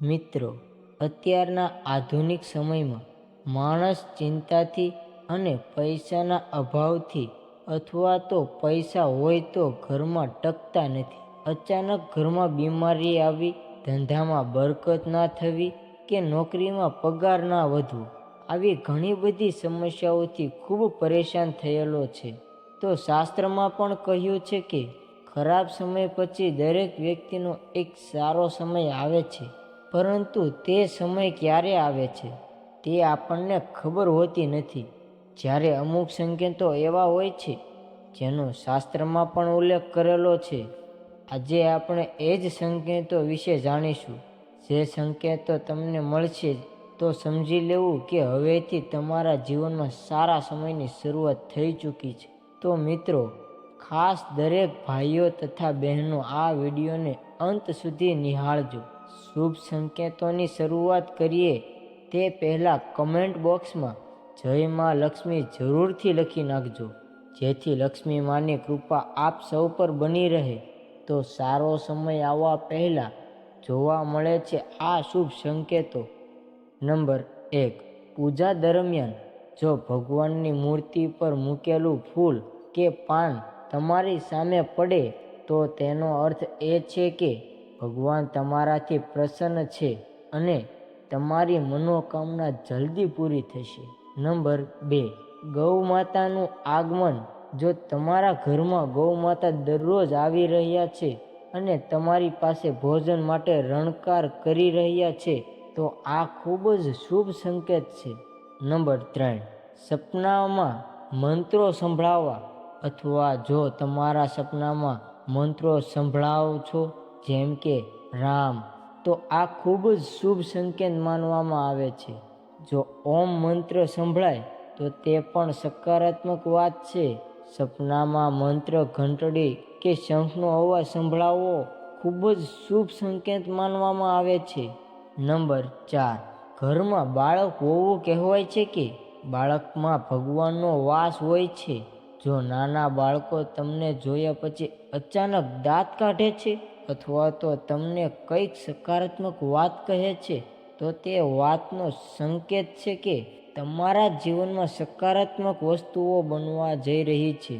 મિત્રો, અત્યારના આધુનિક સમયમાં માણસ ચિંતાથી અને પૈસાના અભાવથી અથવા તો પૈસા હોય તો ઘરમાં ટકતા નથી. અચાનક ઘરમાં બીમારી આવી, ધંધામાં બરકત ના થવી કે નોકરીમાં પગાર ના વધવો, આવી ઘણી બધી સમસ્યાઓથી ખૂબ પરેશાન થયેલો છે. તો શાસ્ત્રમાં પણ કહ્યું છે કે ખરાબ સમય પછી દરેક વ્યક્તિનો એક સારો સમય આવે છે, પરંતુ તે સમય ક્યારે આવે છે તે આપણને ખબર હોતી નથી. જ્યારે અમુક સંકેતો એવા હોય છે જેનો શાસ્ત્રમાં પણ ઉલ્લેખ કરેલો છે. આજે આપણે એ જ સંકેતો વિશે જાણીશું. જે સંકેતો તમને મળશે તો સમજી લેવું કે હવેથી તમારા જીવનમાં સારા સમયની શરૂઆત થઈ ચૂકી છે. તો મિત્રો, ખાસ દરેક ભાઈઓ તથા બહેનો આ વિડીયોને અંત સુધી નિહાળજો. શુભ સંકેતોની શરૂઆત કરીએ તે પહેલાં કમેન્ટ બોક્સમાં જય માં લક્ષ્મી જરૂરથી લખી નાખજો, જેથી લક્ષ્મી માની કૃપા આપ સૌ પર બની રહે. તો સારો સમય આવવા પહેલાં જોવા મળે છે આ શુભ સંકેતો. નંબર 1. પૂજા દરમિયાન જો ભગવાનની મૂર્તિ પર મૂકેલું ફૂલ કે પાન તમારી સામે પડે તો તેનો અર્થ એ છે કે ભગવાન તમારાથી પ્રસન્ન છે અને તમારી મનોકામના જલ્દી પૂરી થશે. નંબર 2. ગૌ માતાનું આગમન જો તમારા ઘરમાં ગૌ માતા દરરોજ આવી રહ્યા છે અને તમારી પાસે ભોજન માટે રણકાર કરી રહ્યા છે તો આ ખૂબ જ શુભ સંકેત છે. નંબર 3. સપનામાં મંત્રો સંભળાવવા અથવા જો તમારા સપનામાં મંત્રો સંભળાવો છો, જેમ કે રામ, તો આ ખૂબ જ શુભ સંકેત માનવામાં આવે છે. જો ઓમ મંત્ર સંભળાય તો તે પણ સકારાત્મક વાત છે. સપનામાં મંત્ર, ઘંટડી કે શંખનો અવાજ સંભળાવવો ખૂબ જ શુભ સંકેત માનવામાં આવે છે. નંબર 4. ઘરમાં બાળક હોવું કહેવાય છે કે બાળકમાં ભગવાનનો વાસ હોય છે. જો નાના બાળકો તમને જોયા પછી અચાનક દાંત કાઢે છે અથવા તો તમને કંઈક સકારાત્મક વાત કહે છે તો તે વાતનો સંકેત છે કે તમારા જીવનમાં સકારાત્મક વસ્તુઓ બનવા જઈ રહી છે.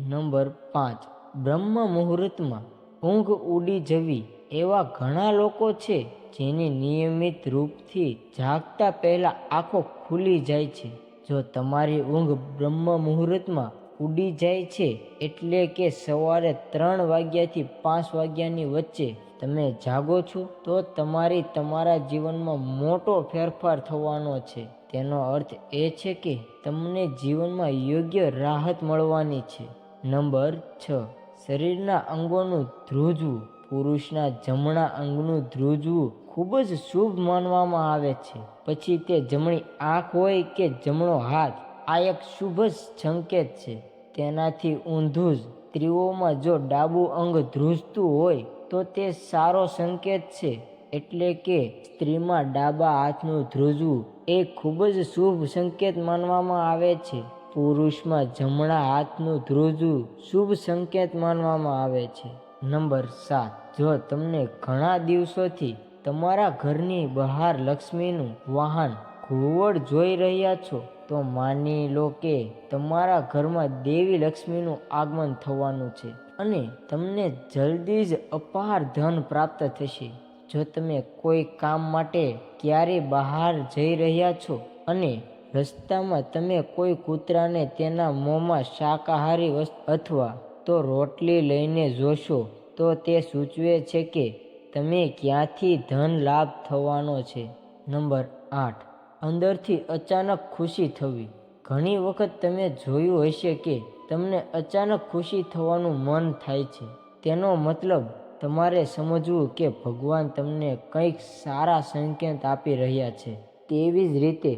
નંબર 5. બ્રહ્મ મુહૂર્તમાં ઊંઘ ઉડી જવી એવા ઘણા લોકો છે જેની નિયમિત રૂપથી જાગતા પહેલા આંખો ખુલી જાય છે. જો તમારી ઊંઘ બ્રહ્મ મુહૂર્તમાં ઉડી જાય છે એટલે કે સવારે 3 વાગ્યાથી 5 વાગ્યાની વચ્ચે તમે જાગો છો તો તમારા જીવનમાં મોટો ફેરફાર થવાનો છે. તેનો અર્થ એ છે કે તમને જીવનમાં યોગ્ય રાહત મળવાની છે. નંબર 6. શરીરના અંગોનું ધ્રુજવું પુરુષના જમણા અંગનું ધ્રુજવું ખૂબ જ શુભ માનવામાં આવે છે. પછી તે જમણી આંખ હોય કે જમણો હાથ, આ એક શુભ સંકેત છે. તેનાથી ઊંધું જ સ્ત્રીઓમાં જો ડાબું અંગ ધ્રુજતું હોય તો તે સારો સંકેત છે. એટલે કે સ્ત્રીમાં ડાબા હાથનું ધ્રુજવું એ ખૂબ જ શુભ સંકેત માનવામાં આવે છે. પુરુષમાં જમણા હાથનું ધ્રુજવું શુભ સંકેત માનવામાં આવે છે. નંબર 7. જો તમને ઘણા દિવસોથી તમારા ઘરની બહાર લક્ષ્મીનું વાહન ઘુવડ જોઈ રહ્યા છો તો માની લો કે તમારા ઘરમાં દેવી લક્ષ્મીનું આગમન થવાનું છે અને તમને જલ્દી જ અપાર ધન પ્રાપ્ત થશે. જો તમે કોઈ કામ માટે ક્યારેય બહાર જઈ રહ્યા છો અને રસ્તામાં તમે કોઈ કૂતરાને તેના મોંમાં શાકાહારી વસ્તુ અથવા તો રોટલી લઈને જોશો તો તે સૂચવે છે કે તમે ક્યાંથી ધન લાભ થવાનો છે. નંબર 8. અંદરથી અચાનક ખુશી થવી ઘણી વખત તમે જોયું હશે કે તમને અચાનક ખુશી થવાનું મન થાય છે. તેનો મતલબ તમારે સમજવું કે ભગવાન તમને કંઈક સારા સંકેત આપી રહ્યા છે. તેવી જ રીતે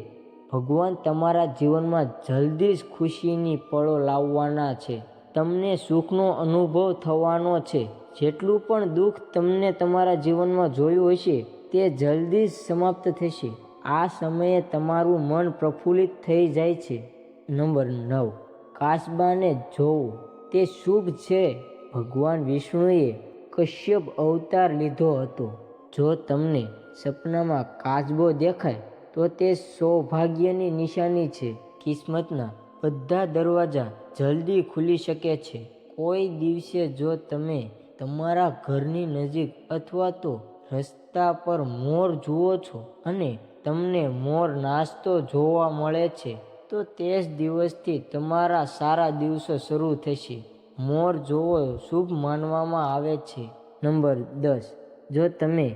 ભગવાન તમારા જીવનમાં જલ્દી જ ખુશીની પળો લાવવાના છે. તમને સુખનો અનુભવ થવાનો છે. જેટલું પણ દુઃખ તમને તમારા જીવનમાં જોયું હશે તે જલ્દી જ સમાપ્ત થશે. આ સમયે તમારું મન પ્રફુલ્લિત થઈ જાય છે. નંબર 9. કાચબાને જોવું તે શુભ છે. ભગવાન વિષ્ણુએ કશ્યપ અવતાર લીધો હતો. જો તમને સપનામાં કાચબો દેખાય તો તે સૌભાગ્યની નિશાની છે. કિસ્મતના બધા દરવાજા જલ્દી ખુલી શકે છે. કોઈ દિવસે જો તમે તમારા ઘરની નજીક અથવા તો રસ્તા પર મોર જુઓ છો અને તમને મોર નાચતો જોવા મળે છે તો તે જ દિવસથી તમારા સારા દિવસો શરૂ થશે. મોર જોવો શુભ માનવામાં આવે છે. નંબર 10. જો તમે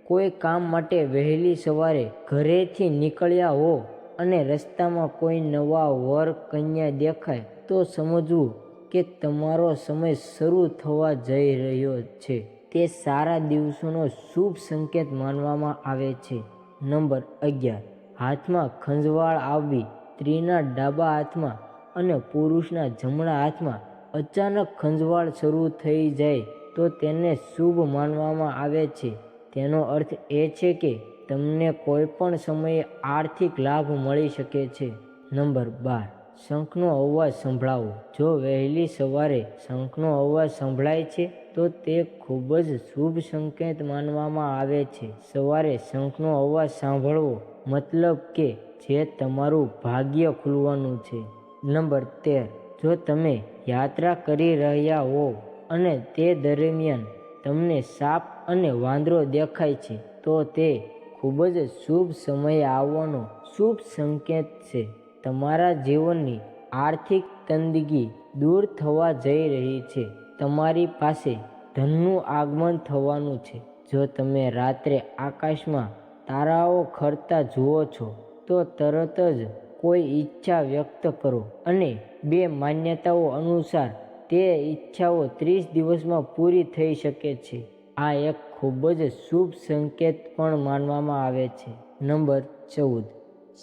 કોઈ કામ માટે વહેલી સવારે ઘરેથી નીકળ્યા હો અને રસ્તામાં કોઈ નવા વર કન્યા દેખાય તો સમજવું કે તમારો સમય શરૂ થવા જઈ રહ્યો છે. તે સારા દિવસોનો શુભ સંકેત માનવામાં આવે છે. નંબર 11. હાથમાં ખંજવાળ આવવી. સ્ત્રીના ડાબા હાથમાં અને પુરુષના જમણા હાથમાં અચાનક ખંજવાળ શરૂ થઈ જાય તો તેને શુભ માનવામાં આવે છે. તેનો અર્થ એ છે કે તમને કોઈ પણ સમયે આર્થિક લાભ મળી શકે છે. નંબર 12. શંખનો અવાજ સંભળાવો. જો વહેલી સવારે શંખનો અવાજ સંભળાય છે તો તે ખૂબ જ શુભ સંકેત માનવામાં આવે છે. સવારે શંખનો અવાજ સાંભળવો મતલબ કે જે તમારું ભાગ્ય ખુલવાનું છે. નંબર 13. જો તમે યાત્રા કરી રહ્યા હો અને તે દરમિયાન તમને સાપ અને વાંદરો દેખાય છે તો તે ખૂબ જ શુભ સમય આવવાનો શુભ સંકેત છે. તમારા જીવનની આર્થિક તંગી દૂર થવા જઈ રહી છે. તમારી પાસે ધનનું આગમન થવાનું છે. જો તમે રાત્રે આકાશમાં તારાઓ ખરતા જુઓ છો તો તરત જ કોઈ ઈચ્છા વ્યક્ત કરો અને 2 માન્યતાઓ અનુસાર તે ઈચ્છાઓ 30 દિવસમાં પૂરી થઈ શકે છે. આ એક ખૂબ જ શુભ સંકેત પણ માનવામાં આવે છે. નંબર 14.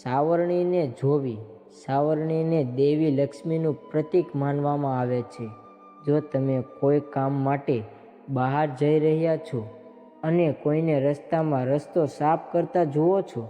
સાવરણીને જોવી. સાવરણીને દેવી લક્ષ્મીનું પ્રતીક માનવામાં આવે છે. જો તમે કોઈ કામ માટે બહાર જઈ રહ્યા છો અને કોઈને રસ્તામાં રસ્તો સાફ કરતા જુઓ છો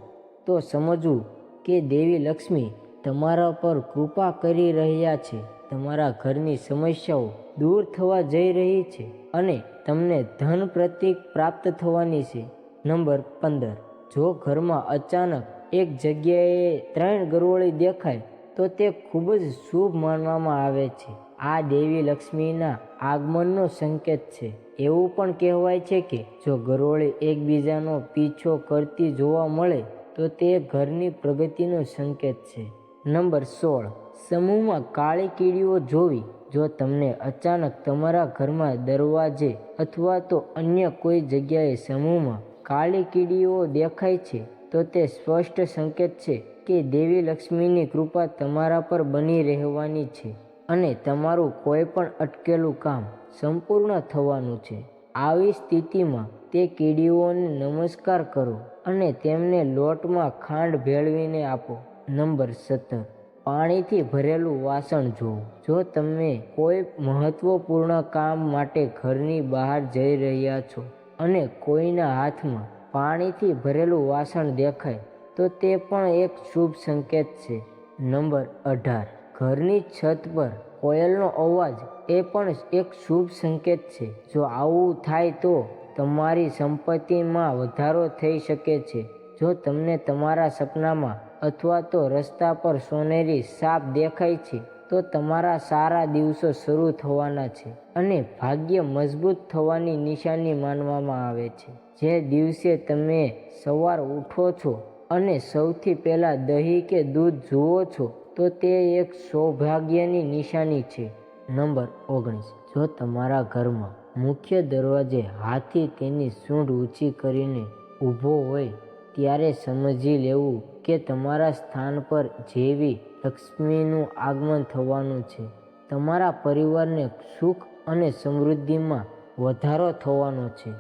તો સમજવું કે દેવી લક્ષ્મી તમારા પર કૃપા કરી રહ્યા છે. તમારા ઘરની સમસ્યાઓ દૂર થવા જઈ રહી છે અને તમને ધન પ્રતીક પ્રાપ્ત થવાની છે. નંબર 15. જો ઘરમાં અચાનક એક જગ્યાએ 3 ગરોળી દેખાય તો તે ખૂબ જ શુભ માનવામાં આવે છે. આ દેવી લક્ષ્મીના આગમનનો સંકેત છે. એવું પણ કહેવાય છે કે જો ગરોળી એકબીજાનો પીછો કરતી જોવા મળે તો તે ઘરની પ્રગતિનો સંકેત છે. નંબર 16. સમૂહમાં કાળી કીડીઓ જોવી. જો તમને અચાનક તમારા ઘરમાં દરવાજે અથવા તો અન્ય કોઈ જગ્યાએ સમૂહમાં કાળી કીડીઓ દેખાય છે તો તે સ્પષ્ટ સંકેત છે કે દેવી લક્ષ્મીની કૃપા તમારા પર બની રહેવાની છે અને તમારું કોઈ પણ અટકેલું કામ સંપૂર્ણ થવાનું છે. આવી સ્થિતિમાં તે કીડીઓને નમસ્કાર કરો અને તેમને લોટમાં ખાંડ ભેળવીને આપો. નંબર 17. પાણીથી ભરેલું વાસણ જોવું. જો તમે કોઈ મહત્વપૂર્ણ કામ માટે ઘરની બહાર જઈ રહ્યા છો અને કોઈના હાથમાં પાણીથી ભરેલું વાસણ દેખાય તો તે પણ એક શુભ સંકેત છે. નંબર 18. ઘરની છત પર કોયલનો અવાજ એ પણ એક શુભ સંકેત છે. જો આવું થાય તો તમારી સંપત્તિમાં વધારો થઈ શકે છે. જો તમને તમારા સપનામાં અથવા તો રસ્તા પર સોનેરી સાપ દેખાય છે તો તમારા સારા દિવસો શરૂ થવાના છે અને ભાગ્ય મજબૂત થવાની નિશાની માનવામાં આવે છે. જે દિવસે તમે સવાર ઉઠો છો અને સૌથી પહેલાં દહીં કે દૂધ જુઓ છો તો તે એક સૌભાગ્યની નિશાની છે. નંબર 19. જો તમારા ઘરમાં મુખ્ય દરવાજે હાથી તેની સૂંઢ ઊંચી કરીને ઊભો હોય ત્યારે સમજી લેવું કે તમારા સ્થાન પર દેવી લક્ષ્મીનું આગમન થવાનું છે. તમારા પરિવારને સુખ અને સમૃદ્ધિમાં વધારો થવાનો છે.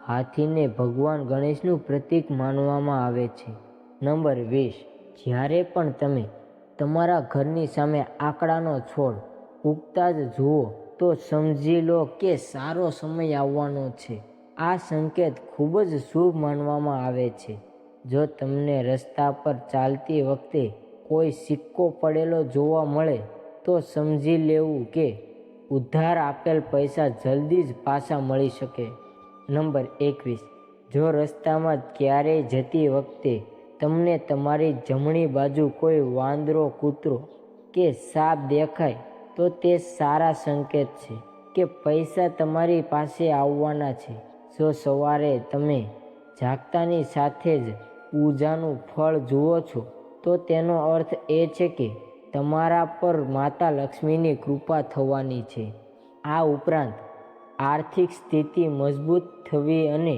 હાથીને ભગવાન ગણેશનું પ્રતીક માનવામાં આવે છે. નંબર 20. જ્યારે પણ તમે તમારા ઘરની સામે આકડાનો છોડ ઉગતા જ જુઓ તો સમજી લો કે સારો સમય આવવાનો છે. આ સંકેત ખૂબ જ શુભ માનવામાં આવે છે. જો તમને રસ્તા પર ચાલતી વખતે કોઈ સિક્કો પડેલો જોવા મળે તો સમજી લેવું કે ઉધાર આપેલ પૈસા જલ્દી જ પાછા મળી શકે. નંબર 21. જો રસ્તામાં ક્યારેય જતી વખતે તમને તમારી જમણી બાજુ કોઈ વાંદરો, કૂતરો કે સાપ દેખાય તો તે સારા સંકેત છે કે પૈસા તમારી પાસે આવવાના છે. જો સવારે તમે જાગતાની સાથે જ પૂજાનું ફળ જુઓ છો તો તેનો અર્થ એ છે કે તમારા પર માતા લક્ષ્મીની કૃપા થવાની છે. આ ઉપરાંત આર્થિક સ્થિતિ મજબૂત થવી અને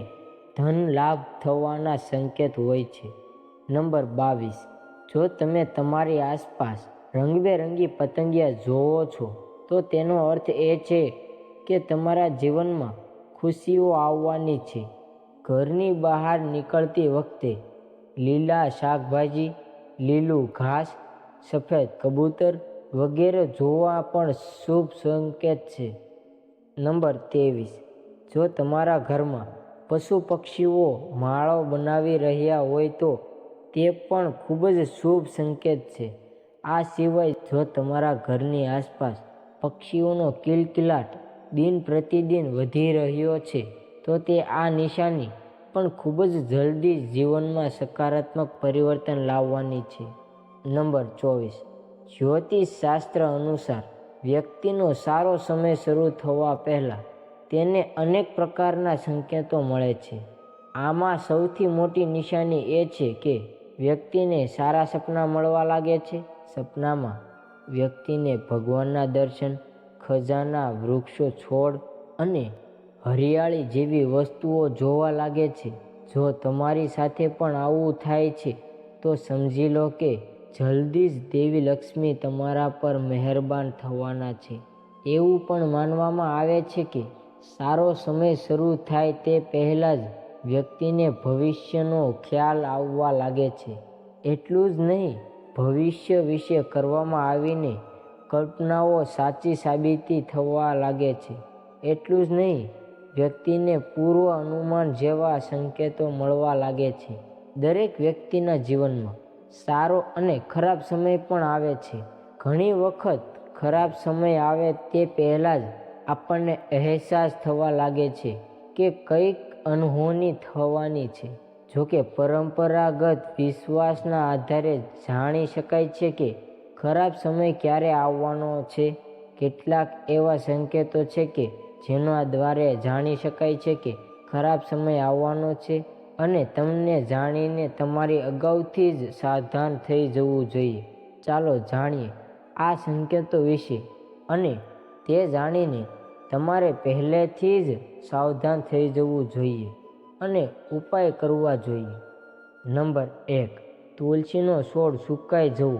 ધન લાભ થવાના સંકેત હોય છે. નંબર 22, જો તમે તમારી આસપાસ રંગબેરંગી પતંગિયા જોવો છો તો તેનો અર્થ એ છે કે તમારા જીવનમાં ખુશીઓ આવવાની છે. ઘરની બહાર નીકળતી વખતે લીલા શાકભાજી, લીલું ઘાસ, સફેદ કબૂતર વગેરે જોવા પણ શુભ સંકેત છે. નંબર 23, જો તમારા ઘરમાં પશુ પક્ષીઓ માળો બનાવી રહ્યા હોય તો તે પણ ખૂબ જ શુભ સંકેત છે. આ સિવાય જો તમારા ઘરની આસપાસ પક્ષીઓનો કિલકિલાટ દિન પ્રતિદિન વધી રહ્યો છે તો તે આ નિશાની પણ ખૂબ જ જલ્દી જીવનમાં સકારાત્મક પરિવર્તન લાવવાની છે. નંબર 24, જ્યોતિષશાસ્ત્ર અનુસાર વ્યક્તિનો સારો સમય શરૂ થવા પહેલાં તેને અનેક પ્રકારના સંકેતો મળે છે. આમાં સૌથી મોટી નિશાની એ છે કે વ્યક્તિને સારા સપના મળવા લાગે છે. સપનામાં વ્યક્તિને ભગવાનના દર્શન, ખજાના, વૃક્ષો, છોડ અને હરિયાળી જેવી વસ્તુઓ જોવા લાગે છે. જો તમારી સાથે પણ આવું થાય છે તો સમજી લો કે જલ્દી જ દેવી લક્ષ્મી તમારા પર મહેરબાન થવાના છે. એવું પણ માનવામાં આવે છે કે સારો સમય શરૂ થાય તે પહેલાં જ વ્યક્તિને ભવિષ્યનો ખ્યાલ આવવા લાગે છે. એટલું જ નહીં, ભવિષ્ય વિશે કરવામાં આવીને કલ્પનાઓ સાચી સાબિત થવા લાગે છે. એટલું જ નહીં, વ્યક્તિને પૂર્વ અનુમાન જેવા સંકેતો મળવા લાગે છે. દરેક વ્યક્તિના જીવનમાં સારો અને ખરાબ સમય પણ આવે છે. ઘણી વખત ખરાબ સમય આવે તે પહેલાં જ આપણને અહેસાસ થવા લાગે છે કે કંઈક અનહોની થવાની છે. જોકે પરંપરાગત વિશ્વાસના આધારે જાણી શકાય છે કે ખરાબ સમય ક્યારે આવવાનો છે. કેટલાક એવા સંકેતો છે કે જેના દ્વારા જાણી શકાય છે કે ખરાબ સમય આવવાનો છે અને તમને જાણીને તમારી અગાઉથી જ સાવધાન થઈ જવું જોઈએ. ચાલો જાણીએ આ સંકેતો વિશે અને તે જાણીને તમારે પહેલેથી જ સાવધાન થઈ જવું જોઈએ અને ઉપાય કરવા જોઈએ. નંબર 1, તુલસીનો છોડ સુકાઈ જવો.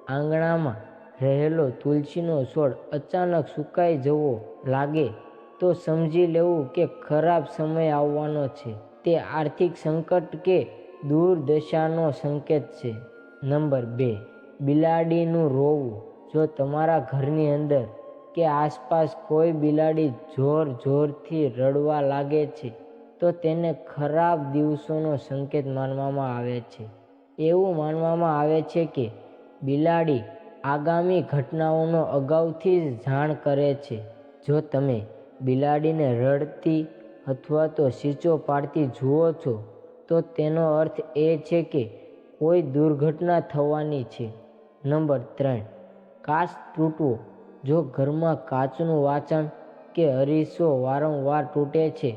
આંગણામાં રહેલો તુલસીનો છોડ અચાનક સુકાઈ જવો લાગે તો સમજી લેવું કે ખરાબ સમય આવવાનો છે. તે આર્થિક સંકટ કે દુર્દશાનો સંકેત છે. નંબર 2, બિલાડીનું રોવું. જો તમારા ઘરની અંદર કે આસપાસ કોઈ બિલાડી જોરથી રડવા લાગે છે તો તેને ખરાબ દિવસોનો સંકેત માનવામાં આવે છે. એવું માનવામાં આવે છે કે બિલાડી આગામી ઘટનાઓનો અગાઉથી જ જાણ કરે છે. જો તમે બિલાડીને રડતી અથવા તો ચીસો પાડતી જુઓ છો તો તેનો અર્થ એ છે કે કોઈ દુર્ઘટના થવાની છે. નંબર 3, કાચ તૂટવો. જો ઘરમાં કાચનું વાસણ કે અરીસો વારંવાર તૂટે છે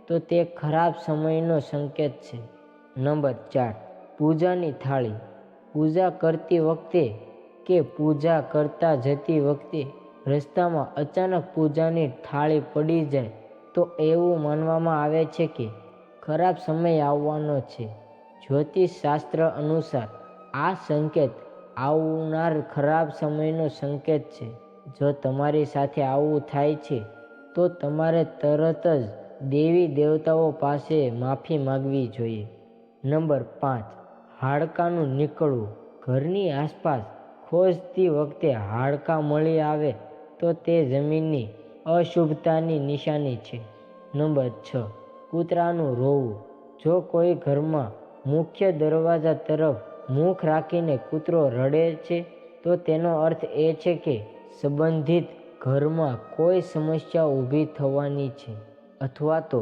તો તે ખરાબ સમયનો સંકેત છે. નંબર 4, પૂજાની થાળી. પૂજા કરતી વખતે કે પૂજા કરતા જતી વખતે રસ્તામાં અચાનક પૂજાની થાળી પડી જાય તો એવું માનવામાં આવે છે કે ખરાબ સમય આવવાનો છે. જ્યોતિષશાસ્ત્ર અનુસાર આ સંકેત આવનાર ખરાબ સમયનો સંકેત છે. જો તમારી સાથે આવું થાય છે તો તમારે તરત જ દેવી દેવતાઓ પાસે માફી માંગવી જોઈએ. નંબર 5, હાડકાંનું નીકળવું. ઘરની આસપાસ ખોજતી વખતે હાડકાં મળી આવે તો તે જમીનની અશુભતાની નિશાની છે. નંબર 6, કૂતરાનું રોવું. જો કોઈ ઘરમાં મુખ્ય દરવાજા તરફ મુખ રાખીને કૂતરો રડે છે તો તેનો અર્થ એ છે કે સંબંધિત ઘરમાં કોઈ સમસ્યા ઊભી થવાની છે અથવા તો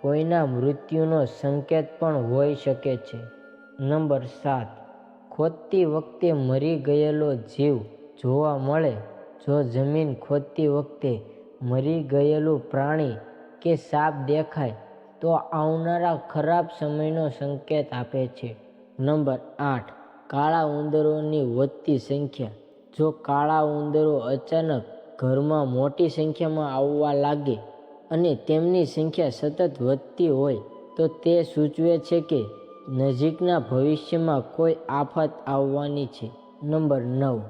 કોઈના મૃત્યુનો સંકેત પણ હોઈ શકે છે. નંબર 7, ખોદતી વખતે મરી ગયેલો જીવ જોવા મળે. જો જમીન ખોદતી વખતે મરી ગયેલું પ્રાણી કે સાપ દેખાય તો આવનારા ખરાબ સમયનો સંકેત આપે છે. નંબર 8, કાળા ઉંદરોની વધતી સંખ્યા. જો કાળા ઉંદરો અચાનક ઘરમાં મોટી સંખ્યામાં આવવા લાગે અને તેમની સંખ્યા સતત વધતી હોય તો તે સૂચવે છે કે નજીકના ભવિષ્યમાં કોઈ આફત આવવાની છે. નંબર 9,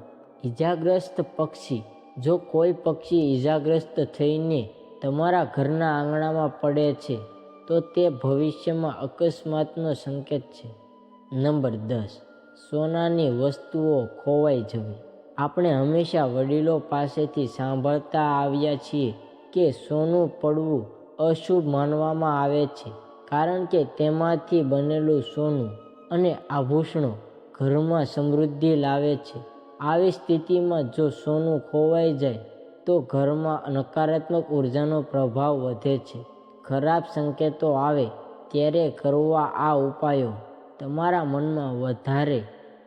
ઈજાગ્રસ્ત પક્ષી. જો કોઈ પક્ષી ઈજાગ્રસ્ત થઈને તમારા ઘરના આંગણામાં પડે છે તો તે ભવિષ્યમાં અકસ્માતનો સંકેત છે. નંબર 10, સોનાની વસ્તુઓ ખોવાઈ જવી. આપણે હંમેશા વડીલો પાસેથી સાંભળતા આવ્યા છીએ કે સોનું પડવું અશુભ માનવામાં આવે છે કારણ કે તેમાંથી બનેલું સોનું અને આભૂષણો ઘરમાં સમૃદ્ધિ લાવે છે. આવી સ્થિતિમાં જો સોનું ખોવાઈ જાય તો ઘરમાં નકારાત્મક ઉર્જાનો પ્રભાવ વધે છે. ખરાબ સંકેતો આવે ત્યારે કરવા આ ઉપાયો. તમારા મનમાં વધારે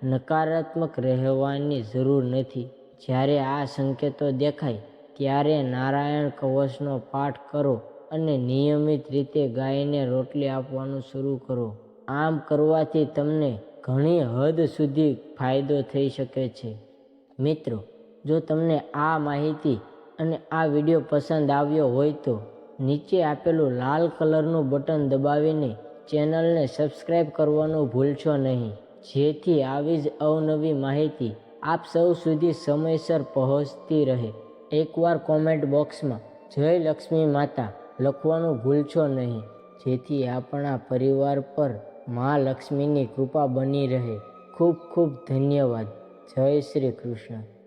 નકારાત્મક રહેવાની જરૂર નથી. જ્યારે આ સંકેતો દેખાય ત્યારે નારાયણ કવચનો પાઠ કરો અને નિયમિત રીતે ગાયને રોટલી આપવાનું શરૂ કરો. આમ કરવાથી તમને ઘણી હદ સુધી ફાયદો થઈ શકે છે. મિત્રો, જો તમને આ માહિતી અને આ વિડીયો પસંદ આવ્યો હોય તો નીચે આપેલું લાલ કલરનું બટન દબાવીને ચેનલને સબસ્ક્રાઈબ કરવાનું ભૂલશો નહીં, જેથી આવી જ અવનવી માહિતી આપ સૌ સુધી સમયસર પહોંચતી રહે. એકવાર કોમેન્ટ બોક્સમાં જય લક્ષ્મી માતા લખવાનું ભૂલશો નહીં, જેથી આપણા પરિવાર પર મા લક્ષ્મીની કૃપા બની રહે. ખૂબ ખૂબ ધન્યવાદ. જય શ્રી કૃષ્ણ.